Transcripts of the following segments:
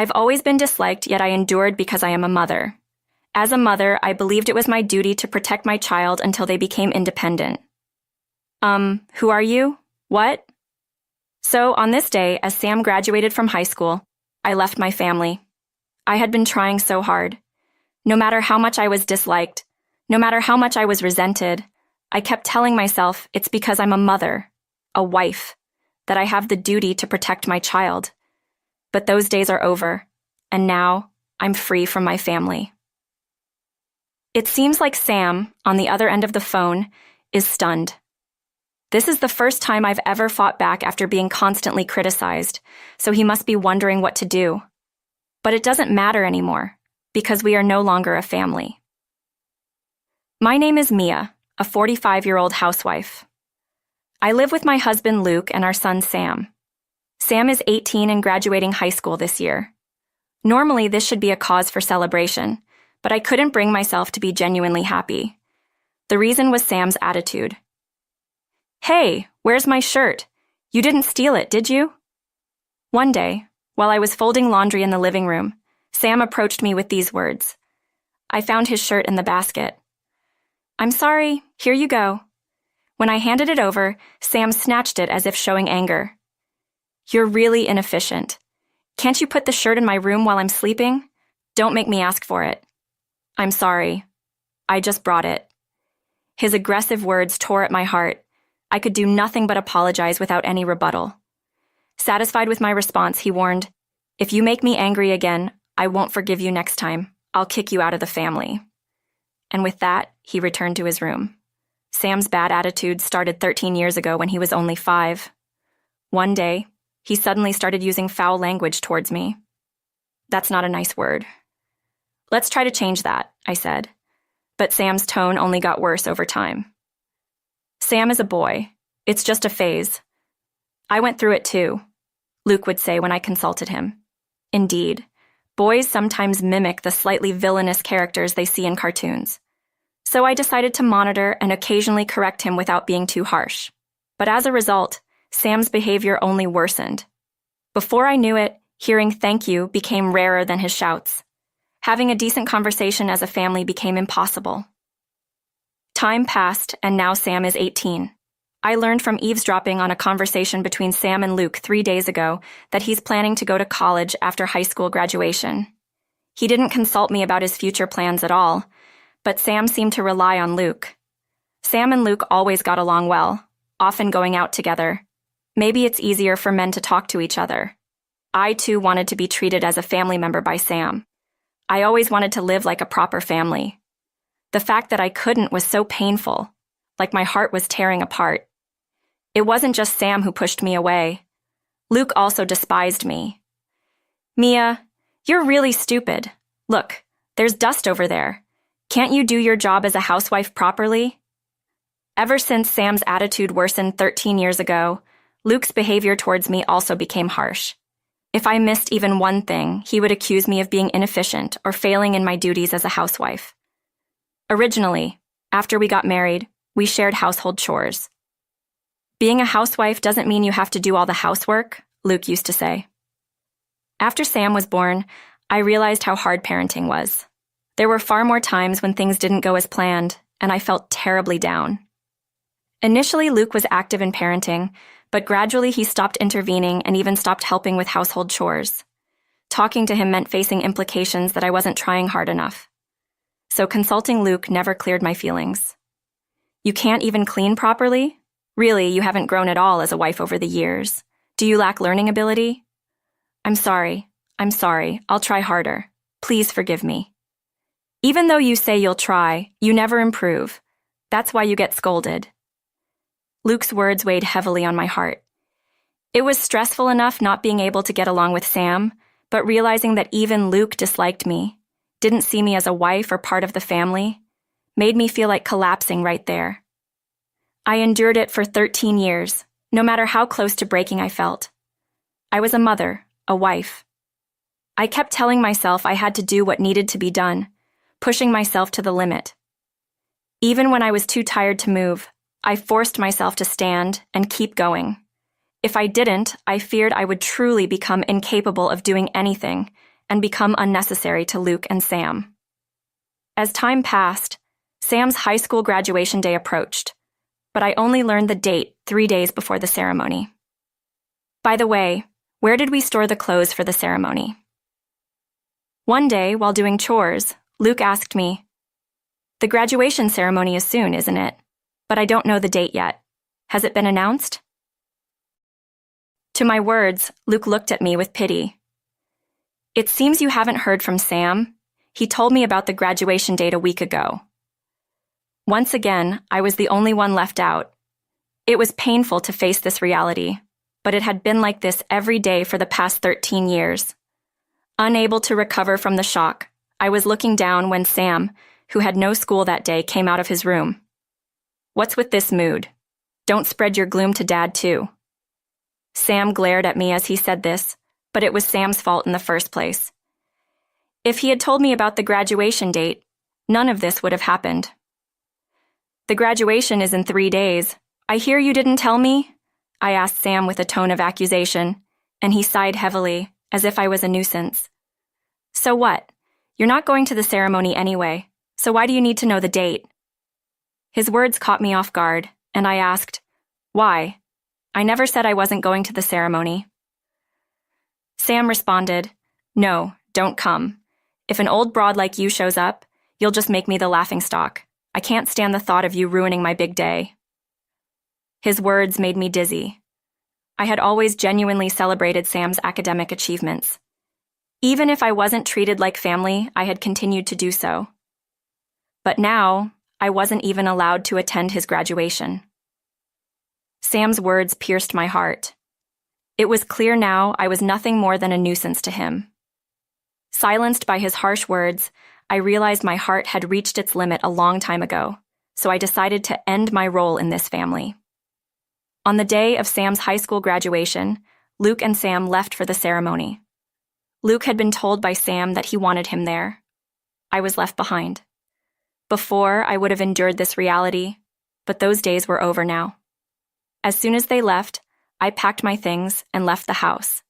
I've always been disliked, yet I endured because I am a mother. As a mother, I believed it was my duty to protect my child until they became independent. Who are you? What? So, on this day, as Sam graduated from high school, I left my family. I had been trying so hard. No matter how much I was disliked, no matter how much I was resented, I kept telling myself it's because I'm a mother, a wife, that I have the duty to protect my child. But those days are over, and now I'm free from my family. It seems like Sam, on the other end of the phone, is stunned. This is the first time I've ever fought back after being constantly criticized, so he must be wondering what to do. But it doesn't matter anymore, because we are no longer a family. My name is Mia, a 45-year-old housewife. I live with my husband Luke and our son Sam. Sam is 18 and graduating high school this year. Normally, this should be a cause for celebration, but I couldn't bring myself to be genuinely happy. The reason was Sam's attitude. "Hey, where's my shirt? You didn't steal it, did you?" One day, while I was folding laundry in the living room, Sam approached me with these words. I found his shirt in the basket. "I'm sorry, here you go." When I handed it over, Sam snatched it as if showing anger. "You're really inefficient. Can't you put the shirt in my room while I'm sleeping? Don't make me ask for it." "I'm sorry. I just brought it." His aggressive words tore at my heart. I could do nothing but apologize without any rebuttal. Satisfied with my response, he warned, "If you make me angry again, I won't forgive you next time. I'll kick you out of the family." And with that, he returned to his room. Sam's bad attitude started 13 years ago when he was only 5. One day, he suddenly started using foul language towards me. "That's not a nice word." "Let's try to change that," I said. But Sam's tone only got worse over time. "Sam is a boy. It's just a phase. I went through it too," Luke would say when I consulted him. Indeed, boys sometimes mimic the slightly villainous characters they see in cartoons. So I decided to monitor and occasionally correct him without being too harsh. But as a result, Sam's behavior only worsened. Before I knew it, hearing "thank you" became rarer than his shouts. Having a decent conversation as a family became impossible. Time passed, and now Sam is 18. I learned from eavesdropping on a conversation between Sam and Luke 3 days ago that he's planning to go to college after high school graduation. He didn't consult me about his future plans at all, but Sam seemed to rely on Luke. Sam and Luke always got along well, often going out together. Maybe it's easier for men to talk to each other. I too wanted to be treated as a family member by Sam. I always wanted to live like a proper family. The fact that I couldn't was so painful, like my heart was tearing apart. It wasn't just Sam who pushed me away. Luke also despised me. "Mia, you're really stupid. Look, there's dust over there. Can't you do your job as a housewife properly?" Ever since Sam's attitude worsened 13 years ago, Luke's behavior towards me also became harsh. If I missed even one thing, he would accuse me of being inefficient or failing in my duties as a housewife. Originally, after we got married, we shared household chores. "Being a housewife doesn't mean you have to do all the housework," Luke used to say. After Sam was born, I realized how hard parenting was. There were far more times when things didn't go as planned, and I felt terribly down. Initially, Luke was active in parenting, but gradually he stopped intervening and even stopped helping with household chores. Talking to him meant facing implications that I wasn't trying hard enough. So consulting Luke never cleared my feelings. "You can't even clean properly? Really, you haven't grown at all as a wife over the years. Do you lack learning ability?" I'm sorry. I'll try harder. Please forgive me." "Even though you say you'll try, you never improve. That's why you get scolded." Luke's words weighed heavily on my heart. It was stressful enough not being able to get along with Sam, but realizing that even Luke disliked me, didn't see me as a wife or part of the family, made me feel like collapsing right there. I endured it for 13 years, no matter how close to breaking I felt. I was a mother, a wife. I kept telling myself I had to do what needed to be done, pushing myself to the limit. Even when I was too tired to move, I forced myself to stand and keep going. If I didn't, I feared I would truly become incapable of doing anything, and become unnecessary to Luke and Sam. As time passed, Sam's high school graduation day approached, but I only learned the date 3 days before the ceremony. By the way, where did we store the clothes for the ceremony? One day, while doing chores, Luke asked me, "The graduation ceremony is soon, isn't it? But I don't know the date yet. Has it been announced?" To my words, Luke looked at me with pity. "It seems you haven't heard from Sam. He told me about the graduation date a week ago." Once again, I was the only one left out. It was painful to face this reality, but it had been like this every day for the past 13 years. Unable to recover from the shock, I was looking down when Sam, who had no school that day, came out of his room. "What's with this mood? Don't spread your gloom to Dad, too." Sam glared at me as he said this, but it was Sam's fault in the first place. If he had told me about the graduation date, none of this would have happened. "The graduation is in 3 days. I hear you didn't tell me?" I asked Sam with a tone of accusation, and he sighed heavily, as if I was a nuisance. "So what? You're not going to the ceremony anyway, so why do you need to know the date?" His words caught me off guard, and I asked, "Why? I never said I wasn't going to the ceremony." Sam responded, "No, don't come. If an old broad like you shows up, you'll just make me the laughingstock. I can't stand the thought of you ruining my big day." His words made me dizzy. I had always genuinely celebrated Sam's academic achievements. Even if I wasn't treated like family, I had continued to do so. But now, I wasn't even allowed to attend his graduation. Sam's words pierced my heart. It was clear now I was nothing more than a nuisance to him. Silenced by his harsh words, I realized my heart had reached its limit a long time ago, so I decided to end my role in this family. On the day of Sam's high school graduation, Luke and Sam left for the ceremony. Luke had been told by Sam that he wanted him there. I was left behind. Before, I would have endured this reality, but those days were over now. As soon as they left, I packed my things and left the house.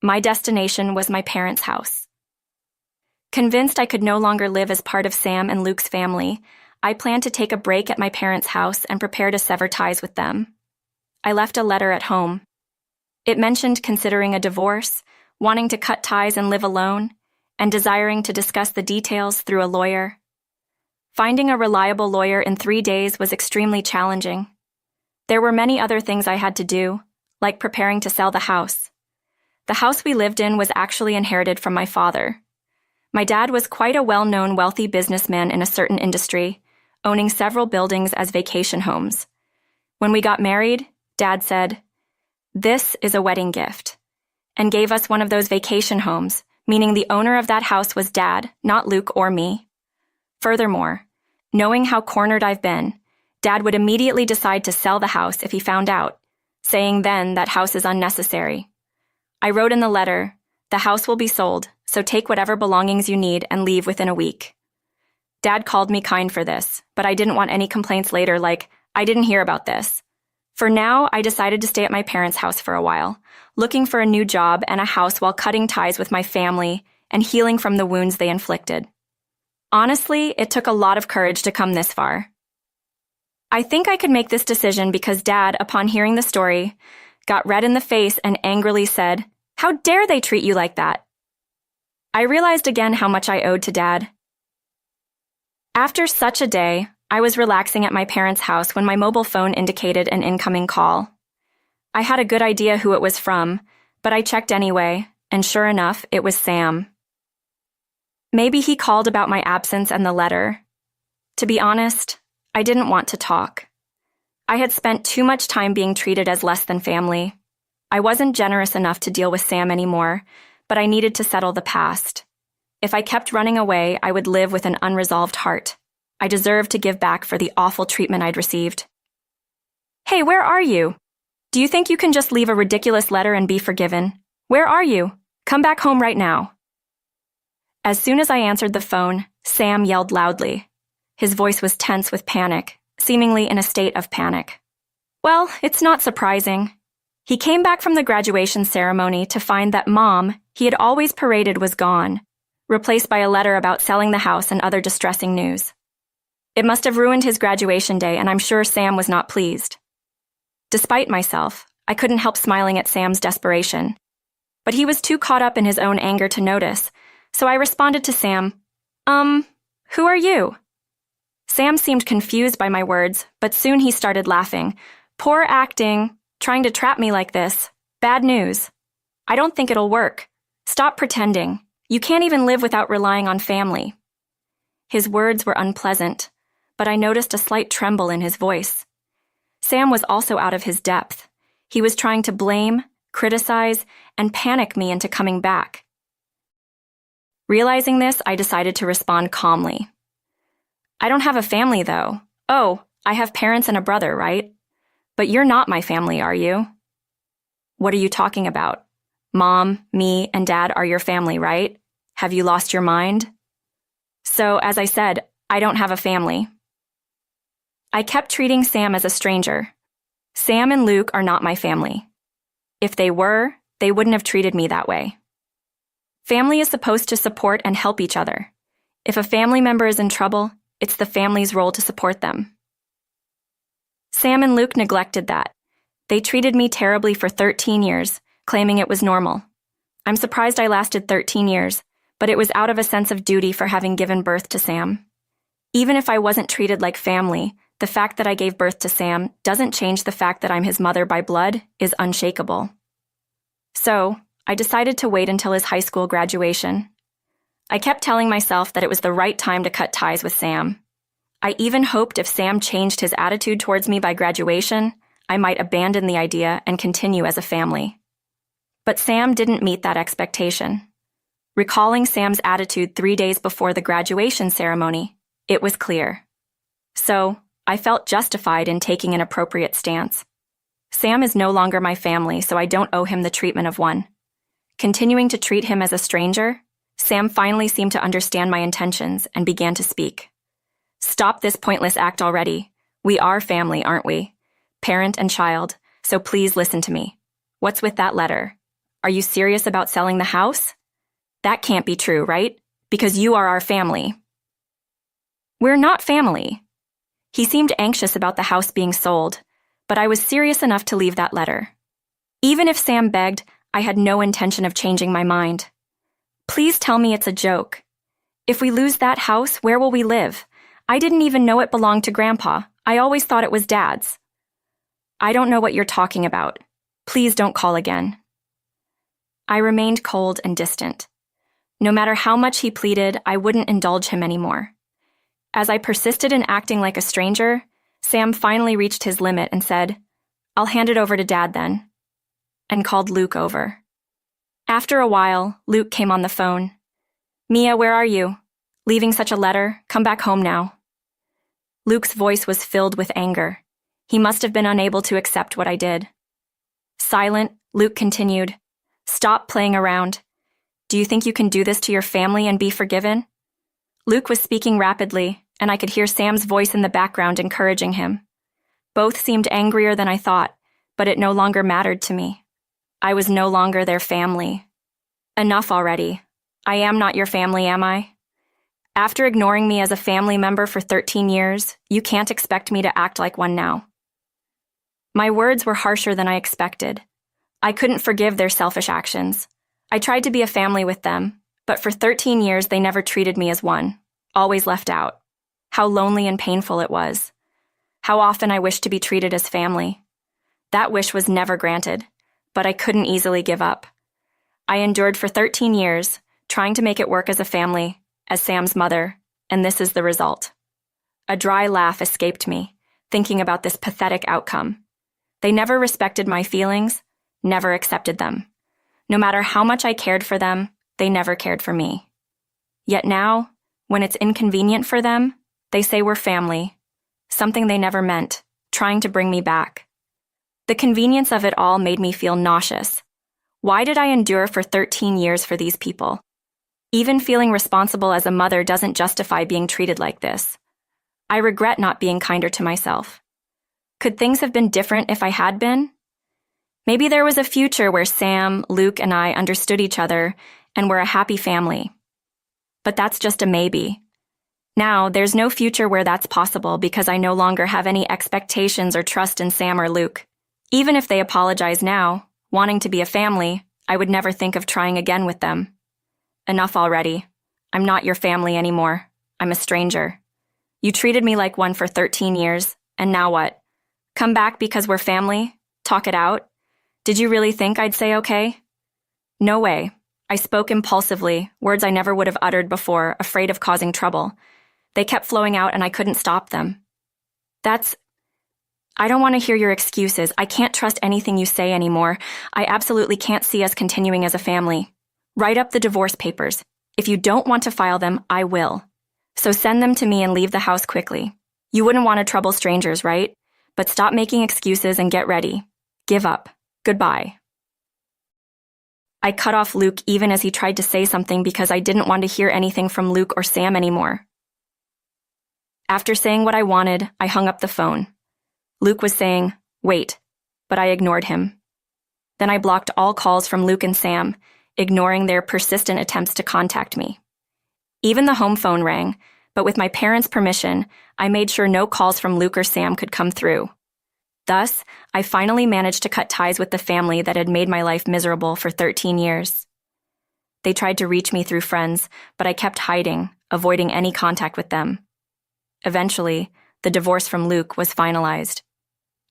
My destination was my parents' house. Convinced I could no longer live as part of Sam and Luke's family, I planned to take a break at my parents' house and prepare to sever ties with them. I left a letter at home. It mentioned considering a divorce, wanting to cut ties and live alone, and desiring to discuss the details through a lawyer. Finding a reliable lawyer in 3 days was extremely challenging. There were many other things I had to do, like preparing to sell the house. The house we lived in was actually inherited from my father. My dad was quite a well-known wealthy businessman in a certain industry, owning several buildings as vacation homes. When we got married, Dad said, "This is a wedding gift," and gave us one of those vacation homes, meaning the owner of that house was Dad, not Luke or me. Furthermore, knowing how cornered I've been, Dad would immediately decide to sell the house if he found out, saying then that house is unnecessary. I wrote in the letter, "The house will be sold, so take whatever belongings you need and leave within a week." Dad called me kind for this, but I didn't want any complaints later like, "I didn't hear about this." For now, I decided to stay at my parents' house for a while, looking for a new job and a house while cutting ties with my family and healing from the wounds they inflicted. Honestly, it took a lot of courage to come this far. I think I could make this decision because Dad, upon hearing the story, got red in the face and angrily said, "How dare they treat you like that?" I realized again how much I owed to Dad. After such a day, I was relaxing at my parents' house when my mobile phone indicated an incoming call. I had a good idea who it was from, but I checked anyway, and sure enough, it was Sam. Maybe he called about my absence and the letter. To be honest, I didn't want to talk. I had spent too much time being treated as less than family. I wasn't generous enough to deal with Sam anymore, but I needed to settle the past. If I kept running away, I would live with an unresolved heart. I deserved to give back for the awful treatment I'd received. "Hey, where are you? Do you think you can just leave a ridiculous letter and be forgiven? Where are you? Come back home right now." As soon as I answered the phone, Sam yelled loudly. His voice was tense with panic, seemingly in a state of panic. Well, it's not surprising. He came back from the graduation ceremony to find that Mom he had always paraded was gone, replaced by a letter about selling the house and other distressing news. It must have ruined his graduation day, and I'm sure Sam was not pleased. Despite myself, I couldn't help smiling at Sam's desperation. But he was too caught up in his own anger to notice, so I responded to Sam, who are you? Sam seemed confused by my words, but soon he started laughing. Poor acting, trying to trap me like this. Bad news. I don't think it'll work. Stop pretending. You can't even live without relying on family. His words were unpleasant, but I noticed a slight tremble in his voice. Sam was also out of his depth. He was trying to blame, criticize, and panic me into coming back. Realizing this, I decided to respond calmly. I don't have a family, though. Oh, I have parents and a brother, right? But you're not my family, are you? What are you talking about? Mom, me, and Dad are your family, right? Have you lost your mind? So, as I said, I don't have a family. I kept treating Sam as a stranger. Sam and Luke are not my family. If they were, they wouldn't have treated me that way. Family is supposed to support and help each other. If a family member is in trouble, it's the family's role to support them. Sam and Luke neglected that. They treated me terribly for 13 years, claiming it was normal. I'm surprised I lasted 13 years, but it was out of a sense of duty for having given birth to Sam. Even if I wasn't treated like family, the fact that I gave birth to Sam doesn't change the fact that I'm his mother by blood is unshakable. So, I decided to wait until his high school graduation. I kept telling myself that it was the right time to cut ties with Sam. I even hoped if Sam changed his attitude towards me by graduation, I might abandon the idea and continue as a family. But Sam didn't meet that expectation. Recalling Sam's attitude 3 days before the graduation ceremony, it was clear. So, I felt justified in taking an appropriate stance. Sam is no longer my family, so I don't owe him the treatment of one. Continuing to treat him as a stranger, Sam finally seemed to understand my intentions and began to speak. Stop this pointless act already. We are family, aren't we? Parent and child, so please listen to me. What's with that letter? Are you serious about selling the house? That can't be true, right? Because you are our family. We're not family. He seemed anxious about the house being sold, but I was serious enough to leave that letter. Even if Sam begged, I had no intention of changing my mind. Please tell me it's a joke. If we lose that house, where will we live? I didn't even know it belonged to Grandpa. I always thought it was Dad's. I don't know what you're talking about. Please don't call again. I remained cold and distant. No matter how much he pleaded, I wouldn't indulge him anymore. As I persisted in acting like a stranger, Sam finally reached his limit and said, I'll hand it over to Dad then, and called Luke over. After a while, Luke came on the phone. Mia, where are you? Leaving such a letter? Come back home now. Luke's voice was filled with anger. He must have been unable to accept what I did. Silent, Luke continued, Stop playing around. Do you think you can do this to your family and be forgiven? Luke was speaking rapidly, and I could hear Sam's voice in the background encouraging him. Both seemed angrier than I thought, but it no longer mattered to me. I was no longer their family. Enough already. I am not your family, am I? After ignoring me as a family member for 13 years, you can't expect me to act like one now. My words were harsher than I expected. I couldn't forgive their selfish actions. I tried to be a family with them, but for 13 years they never treated me as one, always left out. How lonely and painful it was. How often I wished to be treated as family. That wish was never granted, but I couldn't easily give up. I endured for 13 years, trying to make it work as a family, as Sam's mother, and this is the result. A dry laugh escaped me, thinking about this pathetic outcome. They never respected my feelings, never accepted them. No matter how much I cared for them, they never cared for me. Yet now, when it's inconvenient for them, they say we're family, something they never meant, trying to bring me back. The convenience of it all made me feel nauseous. Why did I endure for 13 years for these people? Even feeling responsible as a mother doesn't justify being treated like this. I regret not being kinder to myself. Could things have been different if I had been? Maybe there was a future where Sam, Luke, and I understood each other and were a happy family. But that's just a maybe. Now, there's no future where that's possible because I no longer have any expectations or trust in Sam or Luke. Even if they apologize now, wanting to be a family, I would never think of trying again with them. Enough already. I'm not your family anymore. I'm a stranger. You treated me like one for 13 years, and now what? Come back because we're family? Talk it out? Did you really think I'd say okay? No way. I spoke impulsively, words I never would have uttered before, afraid of causing trouble. They kept flowing out and I couldn't stop them. I don't want to hear your excuses. I can't trust anything you say anymore. I absolutely can't see us continuing as a family. Write up the divorce papers. If you don't want to file them, I will. So send them to me and leave the house quickly. You wouldn't want to trouble strangers, right? But stop making excuses and get ready. Give up. Goodbye. I cut off Luke even as he tried to say something because I didn't want to hear anything from Luke or Sam anymore. After saying what I wanted, I hung up the phone. Luke was saying, "Wait," but I ignored him. Then I blocked all calls from Luke and Sam, ignoring their persistent attempts to contact me. Even the home phone rang, but with my parents' permission, I made sure no calls from Luke or Sam could come through. Thus, I finally managed to cut ties with the family that had made my life miserable for 13 years. They tried to reach me through friends, but I kept hiding, avoiding any contact with them. Eventually, the divorce from Luke was finalized.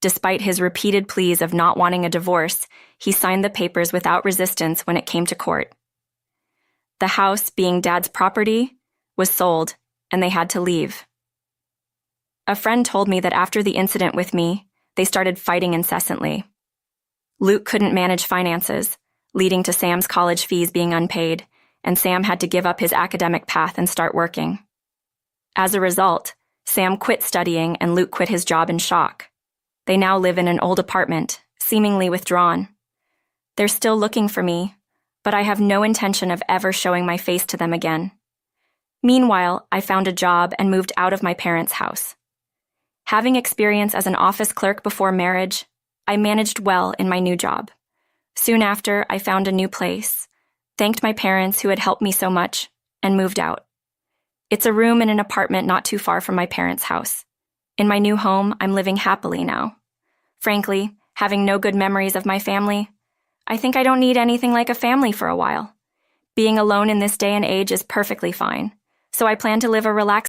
Despite his repeated pleas of not wanting a divorce, he signed the papers without resistance when it came to court. The house, being Dad's property, was sold, and they had to leave. A friend told me that after the incident with me, they started fighting incessantly. Luke couldn't manage finances, leading to Sam's college fees being unpaid, and Sam had to give up his academic path and start working. As a result, Sam quit studying and Luke quit his job in shock. They now live in an old apartment, seemingly withdrawn. They're still looking for me, but I have no intention of ever showing my face to them again. Meanwhile, I found a job and moved out of my parents' house. Having experience as an office clerk before marriage, I managed well in my new job. Soon after, I found a new place, thanked my parents who had helped me so much, and moved out. It's a room in an apartment not too far from my parents' house. In my new home, I'm living happily now. Frankly, having no good memories of my family, I think I don't need anything like a family for a while. Being alone in this day and age is perfectly fine, so I plan to live a relaxed